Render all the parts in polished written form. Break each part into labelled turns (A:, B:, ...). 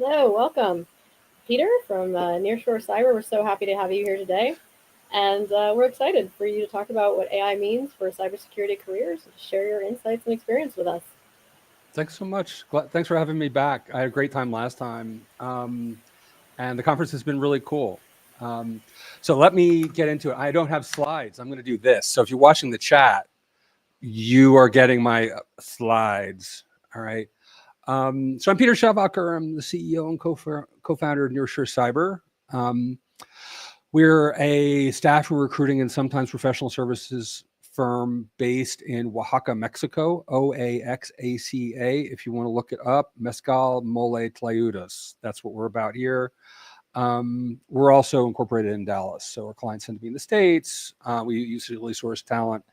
A: Hello, welcome. Peter from Nearshore Cyber. We're so happy to have you here today. And we're excited for you to talk about what AI means for cybersecurity careers and share your insights and experience with us.
B: Thanks so much. Thanks for having me back. I had a great time last time, and the conference has been really cool. So let me get into it. I don't have slides. I'm going to do this. So if you're watching the chat, you are getting my slides. All right. So I'm Peter Schawacker. I'm the CEO and co-founder of Nearshore Cyber. We're a staff and recruiting and sometimes professional services firm based in Oaxaca, Mexico, Oaxaca. If you want to look it up, Mezcal Mole Tlayudas. That's what we're about here. We're also incorporated in Dallas, so our clients tend to be in the States. We usually source talent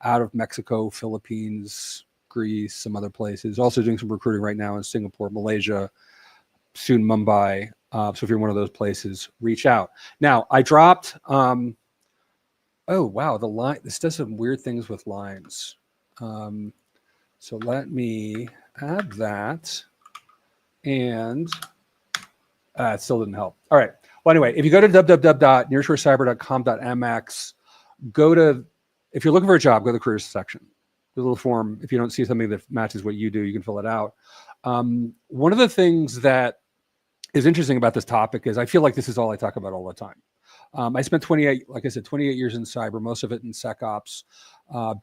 B: out of Mexico, Philippines, Greece, some other places. Also doing some recruiting right now in Singapore, Malaysia, soon Mumbai. So if you're in one of those places, reach out. Now, I dropped, oh, wow, the line, this does some weird things with lines. So let me add that. And it still didn't help. All right. Well, anyway, if you go to www.nearshorecyber.com.mx, go to, if you're looking for a job, go to the careers section. There's a little form. If you don't see something that matches what you do, you can fill it out. One of the things that is interesting about this topic is I feel like this is all I talk about all the time. I spent 28 years in cyber, most of it in SecOps,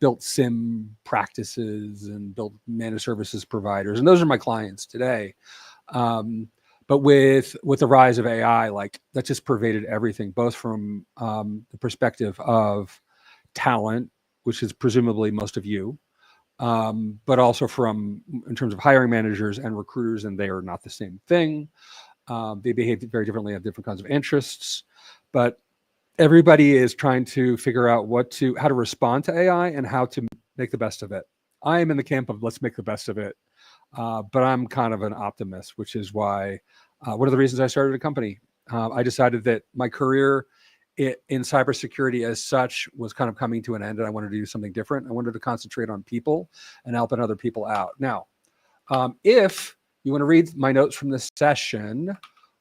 B: built SIM practices and built managed services providers. And those are my clients today. But with the rise of AI, like that just pervaded everything, both from the perspective of talent, which is presumably most of you, but also in terms of hiring managers and recruiters, and they are not the same thing. They behave very differently, have different kinds of interests, but everybody is trying to figure out how to respond to AI and how to make the best of it. I am in the camp of let's make the best of it, but I'm kind of an optimist, which is why one of the reasons I started a company. I decided that my career in cybersecurity as such was kind of coming to an end, and I wanted to do something different. I wanted to concentrate on people and helping other people out. Now, if you want to read my notes from this session,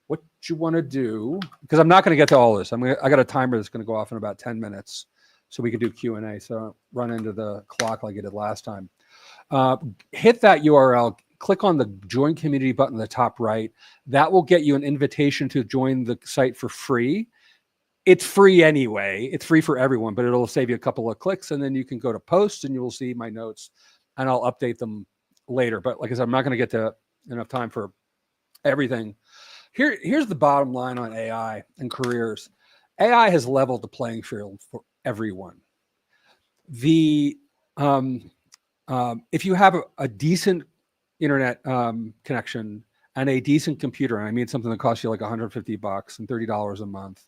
B: what you want to do, because I'm not going to get to all this. I got a timer that's going to go off in about 10 minutes so we can do Q&A. So I don't run into the clock like I did last time. Hit that URL, click on the join community button in the top right. That will get you an invitation to join the site for free. It's free anyway. It's free for everyone, but it'll save you a couple of clicks, and then you can go to posts and you will see my notes, and I'll update them later. But like I said, I'm not going to get to enough time for everything. Here's the bottom line on AI and careers. AI has leveled the playing field for everyone. If you have a decent internet connection and a decent computer, and I mean something that costs you like $150 and $30 a month,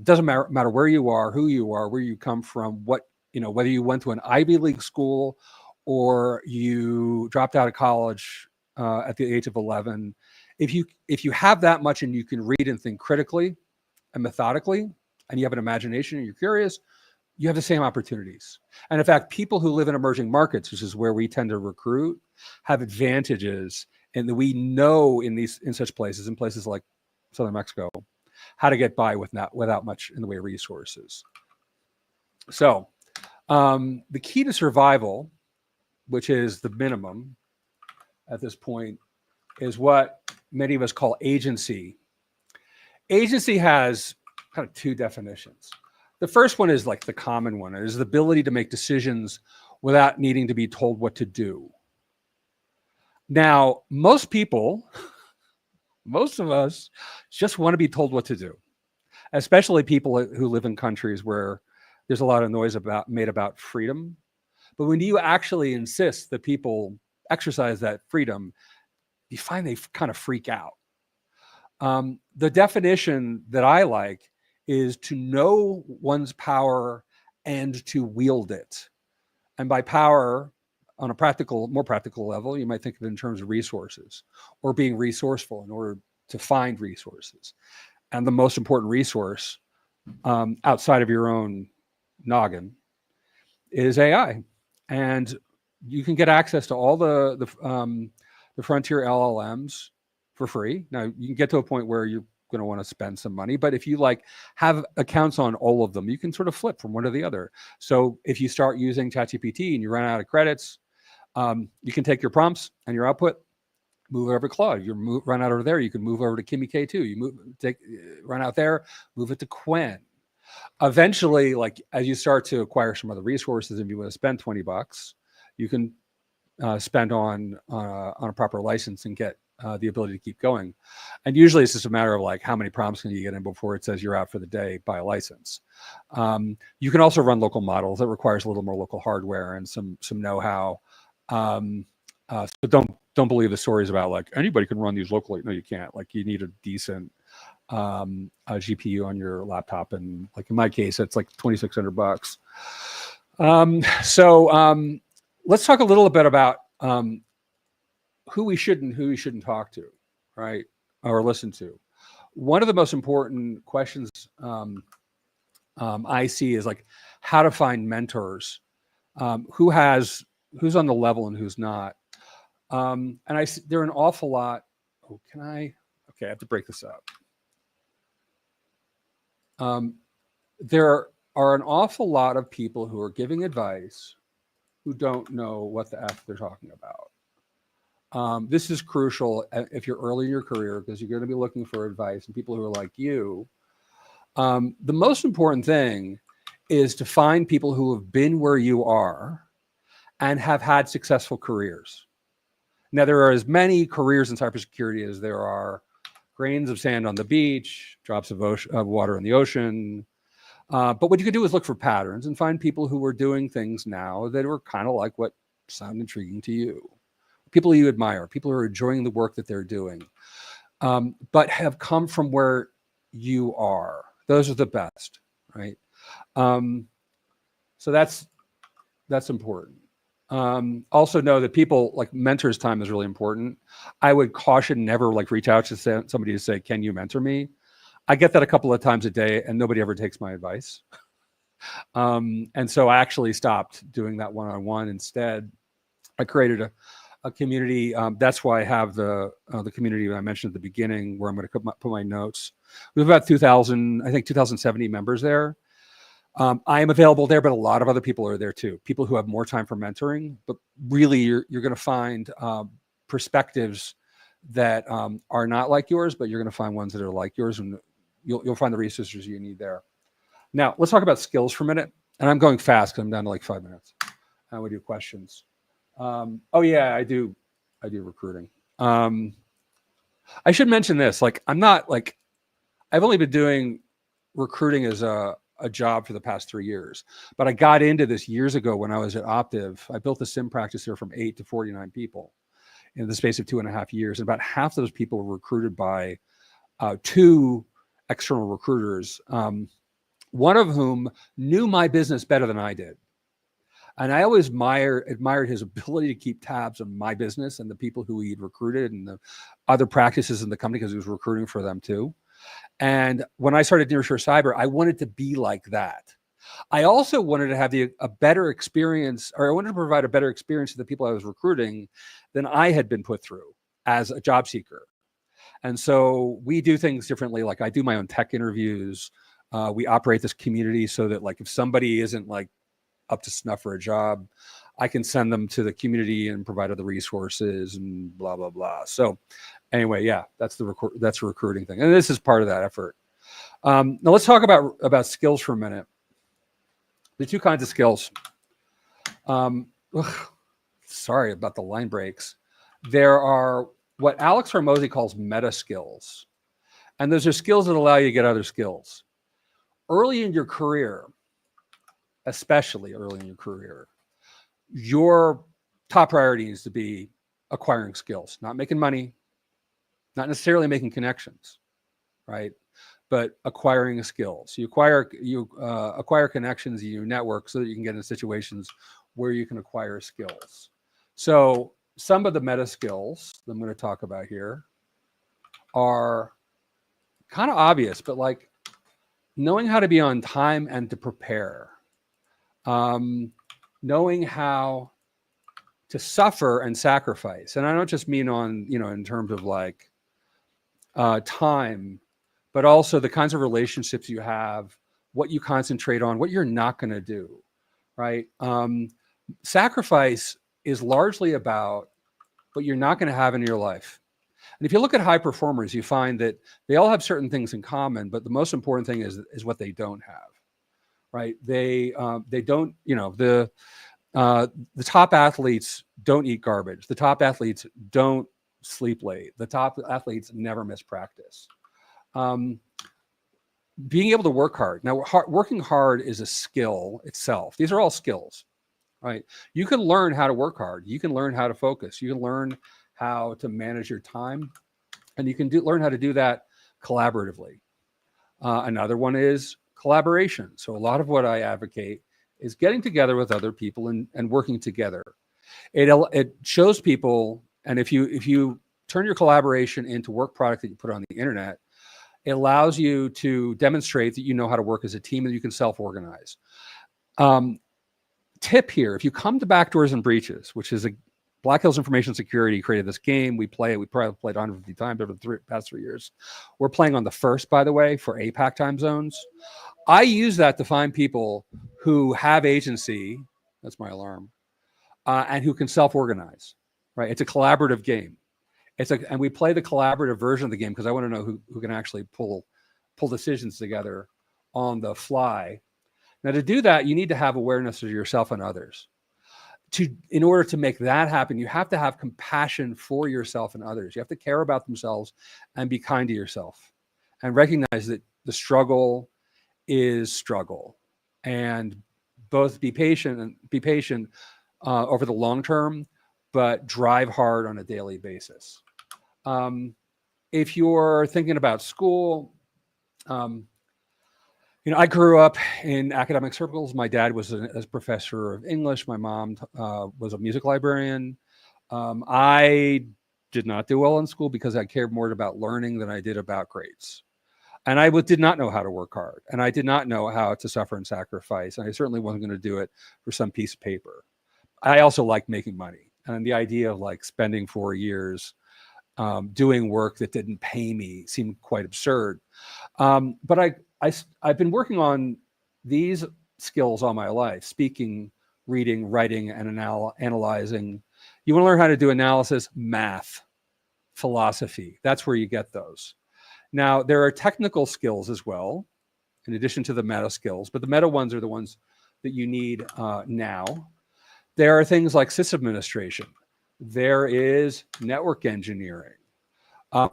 B: doesn't matter where you are, who you are, where you come from, whether you went to an Ivy League school or you dropped out of college at the age of 11. If you have that much and you can read and think critically and methodically, and you have an imagination and you're curious, you have the same opportunities. And in fact, people who live in emerging markets, which is where we tend to recruit, have advantages, and that we know in such places, in places like Southern Mexico, how to get by without much in the way of resources. So the key to survival, which is the minimum at this point, is what many of us call agency. Agency has kind of two definitions. The first one is like the common one. It is the ability to make decisions without needing to be told what to do. Now, most people, most of us just want to be told what to do, especially people who live in countries where there's a lot of noise made about freedom. But when you actually insist that people exercise that freedom, you find they kind of freak out. The definition that I like is to know one's power and to wield it. And by power, on a more practical level, you might think of it in terms of resources or being resourceful in order to find resources. And the most important resource outside of your own noggin is AI. And you can get access to all the frontier LLMs for free. Now you can get to a point where you're going to want to spend some money, but if you like have accounts on all of them, you can sort of flip from one to the other. So if you start using ChatGPT and you run out of credits, you can take your prompts and your output, move over to Claude. You run out over there, you can move over to Kimi K2. You run out there, move it to Quen. Eventually, like as you start to acquire some other resources, if you want to spend $20, you can spend on a proper license and get the ability to keep going. And usually it's just a matter of like how many prompts can you get in before it says you're out for the day, buy a license. You can also run local models. That requires a little more local hardware and some know-how. So don't believe the stories about like anybody can run these locally. No, you can't. Like you need a decent a GPU on your laptop, and like in my case, it's like $2,600. Let's talk a little bit about who we should and who we shouldn't talk to, right, or listen to. One of the most important questions I see is like how to find mentors, who's on the level and who's not. And there are an awful lot. Oh, okay, I have to break this up. There are an awful lot of people who are giving advice who don't know what the F they're talking about. This is crucial if you're early in your career, because you're going to be looking for advice and people who are like you. The most important thing is to find people who have been where you are and have had successful careers. Now, there are as many careers in cybersecurity as there are grains of sand on the beach, drops of water in the ocean. But what you can do is look for patterns and find people who are doing things now that are kind of like what sound intriguing to you. People you admire, people who are enjoying the work that they're doing, but have come from where you are. Those are the best, right? So that's important. Also know that people like mentors' time is really important. I would caution never like reach out to somebody to say, can you mentor me? I get that a couple of times a day and nobody ever takes my advice. And so I actually stopped doing that one-on-one. Instead, I created a community. That's why I have the community I mentioned at the beginning, where I'm going to put my notes. We have about 2,070 members there. I am available there, but a lot of other people are there too. People who have more time for mentoring, but really you're going to find perspectives that are not like yours, but you're going to find ones that are like yours, and you'll find the resources you need there. Now, let's talk about skills for a minute. And I'm going fast because I'm down to like 5 minutes. And we do questions. Oh yeah, I do recruiting. I should mention this. Like, I'm not like, I've only been doing recruiting as a job for the past 3 years, but I got into this years ago when I was at Optiv. I built a SIM practice here from 8 to 49 people in the space of 2.5 years. And about half those people were recruited by 2 external recruiters, one of whom knew my business better than I did. And I always admired his ability to keep tabs on my business and the people who he'd recruited and the other practices in the company, because he was recruiting for them too. And when I started Nearshore Cyber, I wanted to be like that. I also wanted to have a better experience, or I wanted to provide a better experience to the people I was recruiting than I had been put through as a job seeker. And so we do things differently. Like I do my own tech interviews. We operate this community so that like if somebody isn't like up to snuff for a job, I can send them to the community and provide other resources and blah, blah, blah. So anyway, yeah, that's a recruiting thing. And this is part of that effort. Now let's talk about skills for a minute. The 2 kinds of skills. Sorry about the line breaks. There are what Alex Hormozy calls meta skills. And those are skills that allow you to get other skills. Early in your career, especially early in your career, your top priority needs to be acquiring skills, not making money, not necessarily making connections, right? But acquiring skills. You acquire connections in your network so that you can get into situations where you can acquire skills. So some of the meta skills that I'm going to talk about here are kind of obvious, but like knowing how to be on time and to prepare. Knowing how to suffer and sacrifice. And I don't just mean on, in terms of like time, but also the kinds of relationships you have, what you concentrate on, what you're not going to do, right? Sacrifice is largely about what you're not going to have in your life. And if you look at high performers, you find that they all have certain things in common, but the most important thing is what they don't have, right? They don't, the top athletes don't eat garbage. The top athletes don't sleep late. The top athletes never miss practice. Being able to work hard. Now, working hard is a skill itself. These are all skills, right? You can learn how to work hard. You can learn how to focus. You can learn how to manage your time, and you can learn how to do that collaboratively. Another one is collaboration. So a lot of what I advocate is getting together with other people and working together. It shows people, and if you turn your collaboration into work product that you put on the internet, it allows you to demonstrate that you know how to work as a team and you can self-organize. Tip here, if you come to Backdoors and Breaches, which is Black Hills Information Security created this game. We probably played 150 times over the past 3 years. We're playing on the 1st, by the way, for APAC time zones. I use that to find people who have agency, that's my alarm, and who can self-organize, right? It's a collaborative game. And we play the collaborative version of the game because I want to know who can actually pull decisions together on the fly. Now, to do that, you need to have awareness of yourself and others. In order to make that happen, you have to have compassion for yourself and others. You have to care about themselves and be kind to yourself and recognize that the struggle is struggle, and both be patient over the long term, but drive hard on a daily basis. If you're thinking about school, I grew up in academic circles. My dad was a professor of English. My mom was a music librarian. I did not do well in school because I cared more about learning than I did about grades. And I did not know how to work hard. And I did not know how to suffer and sacrifice. And I certainly wasn't going to do it for some piece of paper. I also liked making money. And the idea of like spending 4 years doing work that didn't pay me seemed quite absurd. But I've been working on these skills all my life: speaking, reading, writing, and analyzing. You want to learn how to do analysis, math, philosophy. That's where you get those. Now, there are technical skills as well, in addition to the meta skills, but the meta ones are the ones that you need now. There are things like system administration. There is network engineering,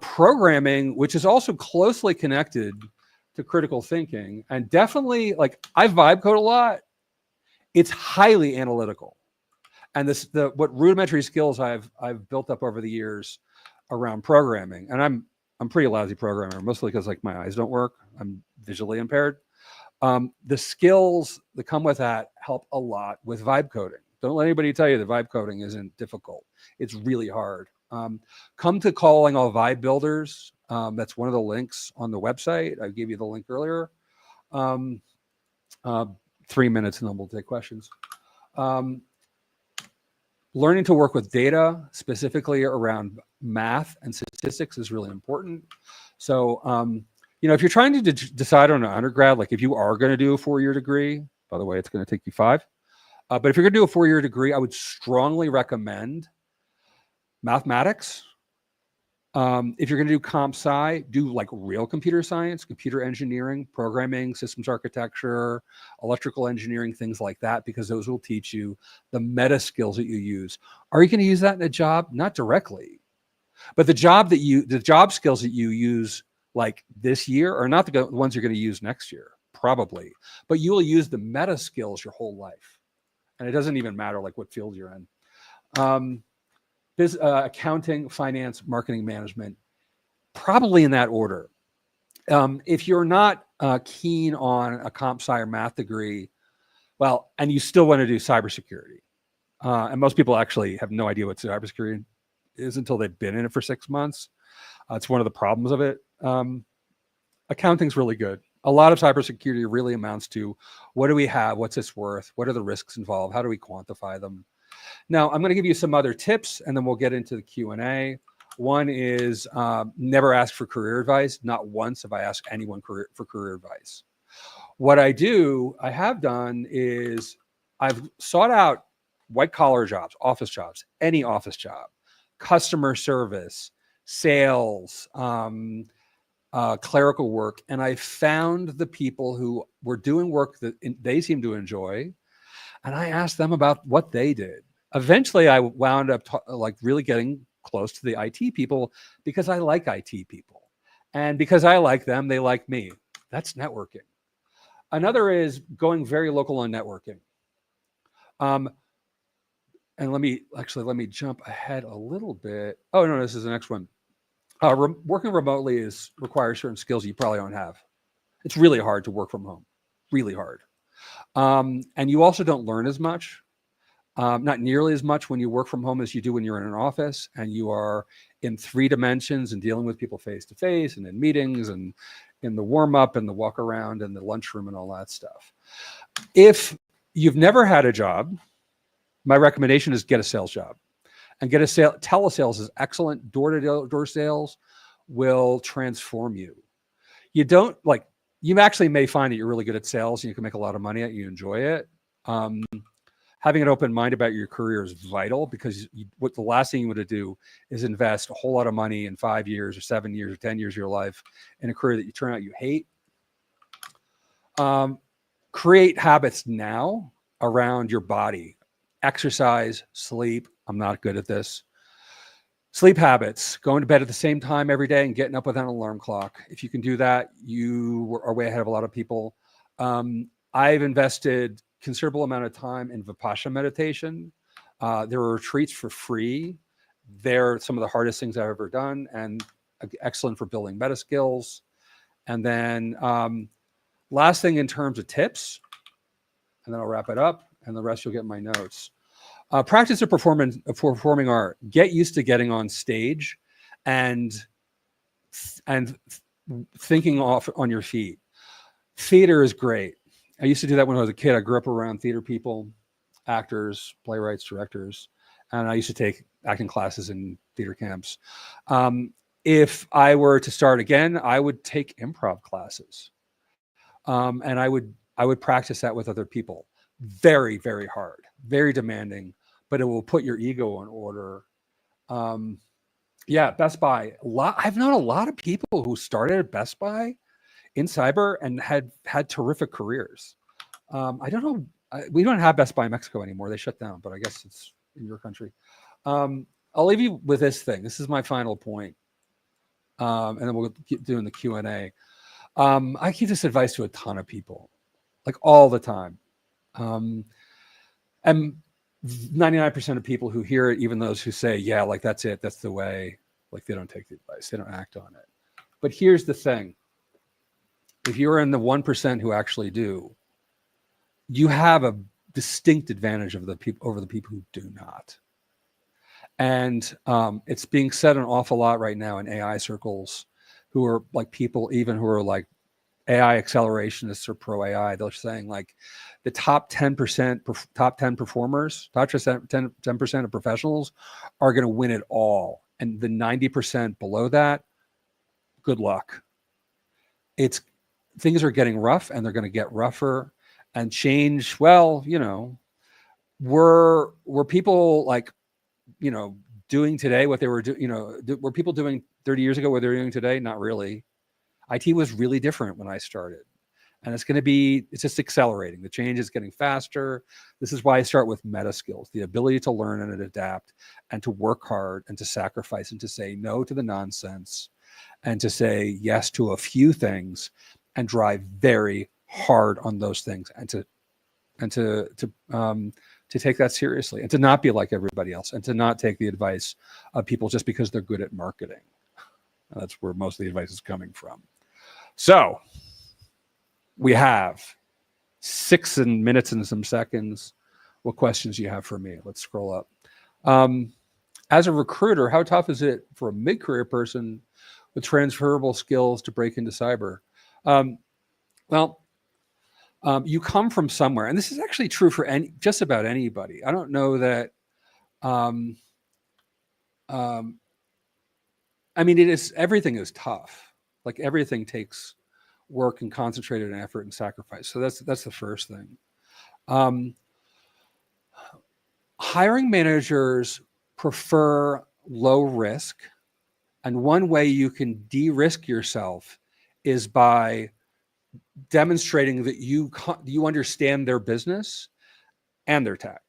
B: programming, which is also closely connected to critical thinking. And definitely, like, I vibe code a lot. It's highly analytical. And what rudimentary skills I've built up over the years around programming, and I'm pretty lousy programmer, mostly because like my eyes don't work. I'm visually impaired. The skills that come with that help a lot with vibe coding. Don't let anybody tell you that vibe coding isn't difficult. It's really hard. Come to Calling All Vibe Builders. That's one of the links on the website. I gave you the link earlier. 3 minutes and then we'll take questions. Learning to work with data, specifically around math and statistics, is really important. So, if you're trying to decide on an undergrad, like if you are going to do a 4-year degree, by the way, it's going to take you 5. But if you're going to do a 4-year degree, I would strongly recommend mathematics. If you're going to do comp sci, do like real computer science, computer engineering, programming, systems architecture, electrical engineering, things like that, because those will teach you the meta skills that you use. Are you going to use that in a job? Not directly, but the job skills that you use like this year are not the ones you're going to use next year, probably, but you will use the meta skills your whole life. And it doesn't even matter like what field you're in. Accounting, finance, marketing management, probably in that order. If you're not keen on a comp sci or math degree, well, and you still want to do cybersecurity, and most people actually have no idea what cybersecurity is until they've been in it for 6 months. It's one of the problems of it. Accounting's really good. A lot of cybersecurity really amounts to, what do we have? What's this worth? What are the risks involved? How do we quantify them? Now, I'm going to give you some other tips, and then we'll get into the Q&A. One is never ask for career advice. Not once have I asked anyone for career advice. What I have done is I've sought out white collar jobs, office jobs, any office job, customer service, sales, clerical work. And I found the people who were doing work that they seemed to enjoy. And I asked them about what they did. Eventually, I wound up like really getting close to the IT people because I like IT people. And because I like them, they like me. That's networking. Another is going very local on networking. And let me jump ahead a little bit. Oh, no, this is the next one. Working remotely requires certain skills you probably don't have. It's really hard to work from home, really hard. And you also don't learn as much, not nearly as much when you work from home as you do when you're in an office and you are in 3 dimensions and dealing with people face to face and in meetings and in the warm up and the walk around and the lunchroom and all that stuff. If you've never had a job, my recommendation is get a sales job and get a telesales is excellent. Door sales will transform you. You actually may find that you're really good at sales and you can make a lot of money at it. You enjoy it. Having an open mind about your career is vital because what the last thing you want to do is invest a whole lot of money in 5 years or 7 years or 10 years of your life in a career that you turn out you hate. Create habits now around your body. Exercise, sleep. I'm not good at this. Sleep habits, going to bed at the same time every day and getting up without an alarm clock. If you can do that, you are way ahead of a lot of people. I've invested considerable amount of time in Vipassana meditation. There are retreats for free. They're some of the hardest things I've ever done and excellent for building meta skills. And then last thing in terms of tips, and then I'll wrap it up and the rest you'll get in my notes. Practice of performing art. Get used to getting on stage and thinking off on your feet. Theater is great. I used to do that when I was a kid. I grew up around theater people, actors, playwrights, directors, and I used to take acting classes in theater camps. If I were to start again, I would take improv classes, and I would practice that with other people. Very, very hard, very demanding, but it will put your ego in order. Yeah, Best Buy. I've known a lot of people who started at Best Buy in cyber and had terrific careers. I don't know. We don't have Best Buy in Mexico anymore. They shut down, but I guess it's in your country. I'll leave you with this thing. This is my final point. And then we'll keep doing the Q&A. I give this advice to a ton of people, like all the time. And 99% of people who hear it, even those who say, yeah, like that's it, that's the way, like they don't take the advice, they don't act on it. But here's the thing. If you're in the 1% who actually do, you have a distinct advantage over the people who do not. And it's being said an awful lot right now in AI circles, who are like people even who are like AI accelerationists or pro AI. They're saying like the top 10%, top 10 performers, top 10% of professionals are going to win it all. And the 90% below that, good luck. Things are getting rough and they're going to get rougher and change. Well, were people like, doing today what they were doing, were people doing 30 years ago what they're doing today? Not really. IT was really different when I started. And it's just accelerating. The change is getting faster. This is why I start with meta skills, the ability to learn and adapt and to work hard and to sacrifice and to say no to the nonsense and to say yes to a few things and drive very hard on those things and to take that seriously and to not be like everybody else and to not take the advice of people just because they're good at marketing. That's where most of the advice is coming from. So we have 6 minutes and some seconds. What questions do you have for me? Let's scroll up. As a recruiter, how tough is it for a mid-career person with transferable skills to break into cyber? You come from somewhere, and this is actually true for just about anybody. I don't know that I mean, it is, everything is tough. Like everything takes work and concentrated effort and sacrifice. So that's the first thing. Um, Hiring managers prefer low risk, and one way you can de-risk yourself is by demonstrating that you understand their business and their tech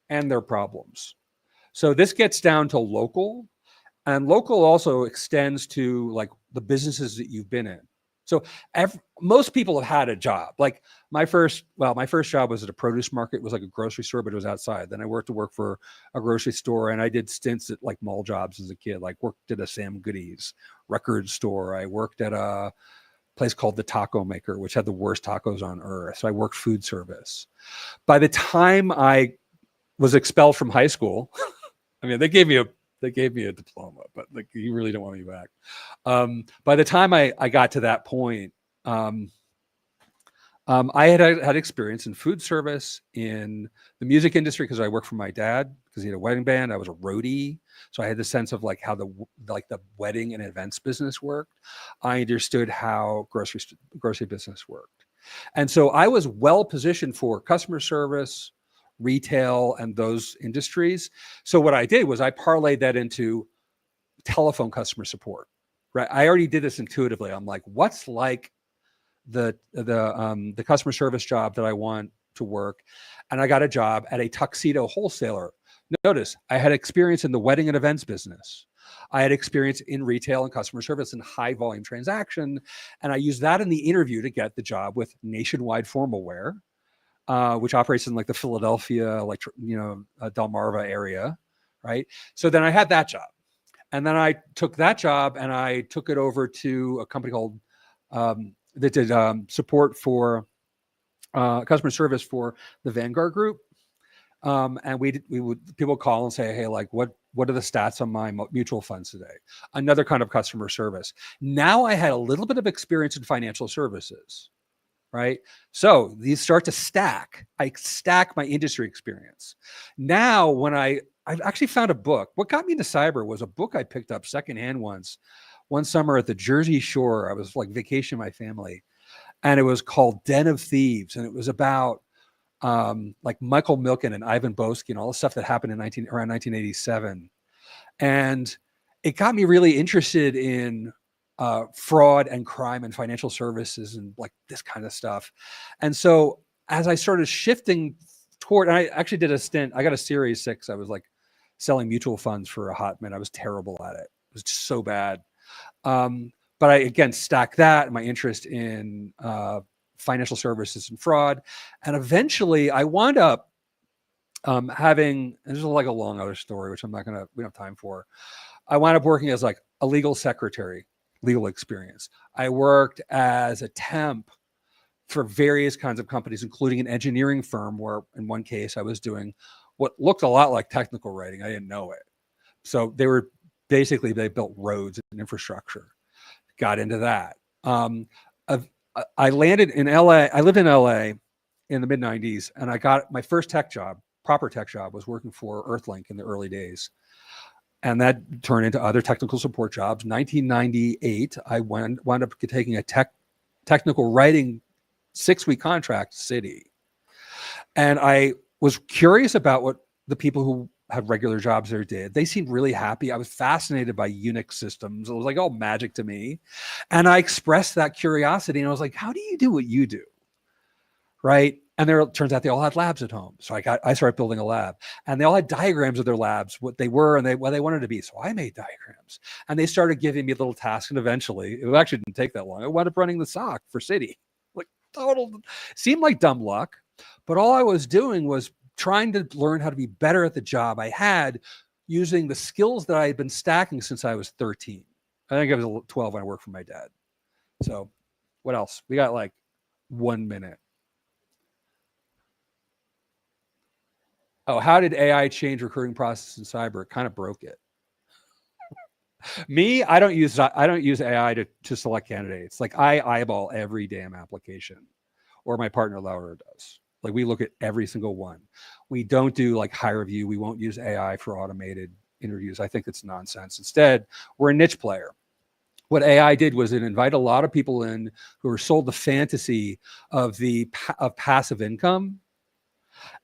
B: and their problems. So this gets down to local, and local also extends to like the businesses that you've been in. So most people have had a job. Like my first job was at a produce market. It was like a grocery store, but it was outside. Then I worked for a grocery store, and I did stints at like mall jobs as a kid. Like worked at a Sam Goodies record store. I worked at a place called the Taco Maker, which had the worst tacos on earth. So I worked food service. By the time I was expelled from high school, I mean, they gave me a diploma, but like you really don't want me back. By the time I got to that point, I had experience in food service, in the music industry, because I worked for my dad because he had a wedding band. I was a roadie, so I had the sense of like how the wedding and events business worked. I understood how grocery business worked, and so I was well positioned for customer service, retail, and those industries. So what I did was I parlayed that into telephone customer support. Right, I already did this intuitively. I'm like, what's like the customer service job that I want to work, and I got a job at a tuxedo wholesaler. Notice I had experience in the wedding and events business. I had experience in retail and customer service and high volume transaction, and I used that in the interview to get the job with Nationwide Formal Wear, which operates in like the Philadelphia, like Delmarva area, right? So then I had that job, and then I took that job and I took it over to a company called that did support for customer service for the Vanguard Group. And people call and say, hey, like what are the stats on my mutual funds today? Another kind of customer service. Now I had a little bit of experience in financial services, right? So these start to stack. I stack my industry experience. Now when I've actually found a book. What got me into cyber was a book I picked up secondhand one summer at the Jersey Shore. I was like vacationing with my family, and it was called Den of Thieves, and it was about like Michael Milken and Ivan Boesky and all the stuff that happened in around 1987. And it got me really interested in fraud and crime and financial services and like this kind of stuff. And so as I started shifting toward, and I actually did a stint, I got a Series 6. I was like selling mutual funds for a hot minute. I was terrible at it. It was just so bad. But I, again, stacked that, my interest in financial services and fraud. And eventually I wound up having, and this is like a long other story, which we don't have time for. I wound up working as like a legal secretary, legal experience. I worked as a temp for various kinds of companies, including an engineering firm where in one case I was doing what looked a lot like technical writing. I didn't know it. So they built roads and infrastructure. Got into that. I landed in LA. I lived in LA in the mid 90s, and I got my first proper tech job was working for Earthlink in the early days. And that turned into other technical support jobs. 1998, I wound up taking a technical writing 6-week contract City. And I was curious about what the people who had regular jobs there did. They seemed really happy. I was fascinated by Unix systems. It was like all magic to me. And I expressed that curiosity, and I was like, how do you do what you do? Right. And it turns out they all had labs at home. So I started building a lab, and they all had diagrams of their labs, what they were and what they wanted to be. So I made diagrams, and they started giving me little tasks. And eventually, it actually didn't take that long. I wound up running the SOC for City. Like seemed like dumb luck, but all I was doing was trying to learn how to be better at the job I had using the skills that I had been stacking since I was 13. I think I was 12 when I worked for my dad. So what else? We got like 1 minute. Oh, how did AI change recruiting process in cyber? It kind of broke it. Me, I don't use AI to select candidates. Like I eyeball every damn application, or my partner Laura does. Like we look at every single one. We don't do like high review. We won't use AI for automated interviews. I think it's nonsense. Instead, we're a niche player. what AI did was it invited a lot of people in who were sold the fantasy of of passive income.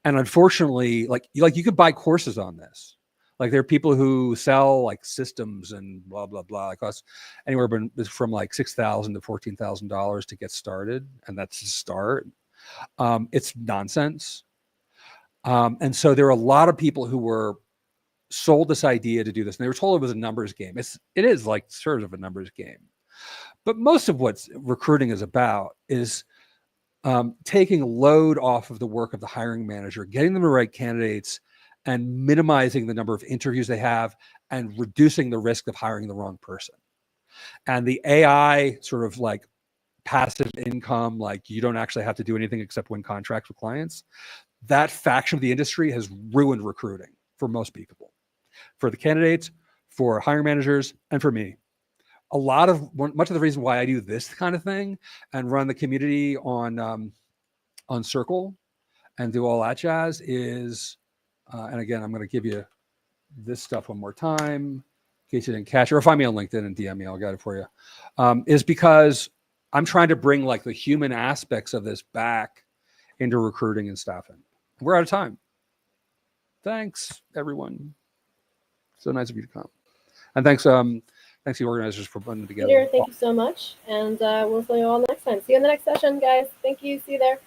B: And unfortunately, like you could buy courses on this. Like there are people who sell like systems and blah blah blah. It costs anywhere from like $6,000 to $14,000 to get started, and that's the start. It's nonsense. And so there are a lot of people who were sold this idea to do this, and they were told it was a numbers game. It is like sort of a numbers game, but most of what recruiting is about is taking a load off of the work of the hiring manager, getting them the right candidates, and minimizing the number of interviews they have, and reducing the risk of hiring the wrong person. And the AI sort of like passive income, like you don't actually have to do anything except win contracts with clients. That faction of the industry has ruined recruiting for most people, for the candidates, for hiring managers, and for me. Much of the reason why I do this kind of thing and run the community on Circle and do all that jazz is, and again, I'm going to give you this stuff one more time in case you didn't catch it, or find me on LinkedIn and DM me, I'll get it for you, is because I'm trying to bring like the human aspects of this back into recruiting and staffing. We're out of time. Thanks, everyone. So nice of you to come. And thanks to the organizers for putting it together.
A: Peter, thank you so much. And we'll see you all next time. See you in the next session, guys. Thank you. See you there.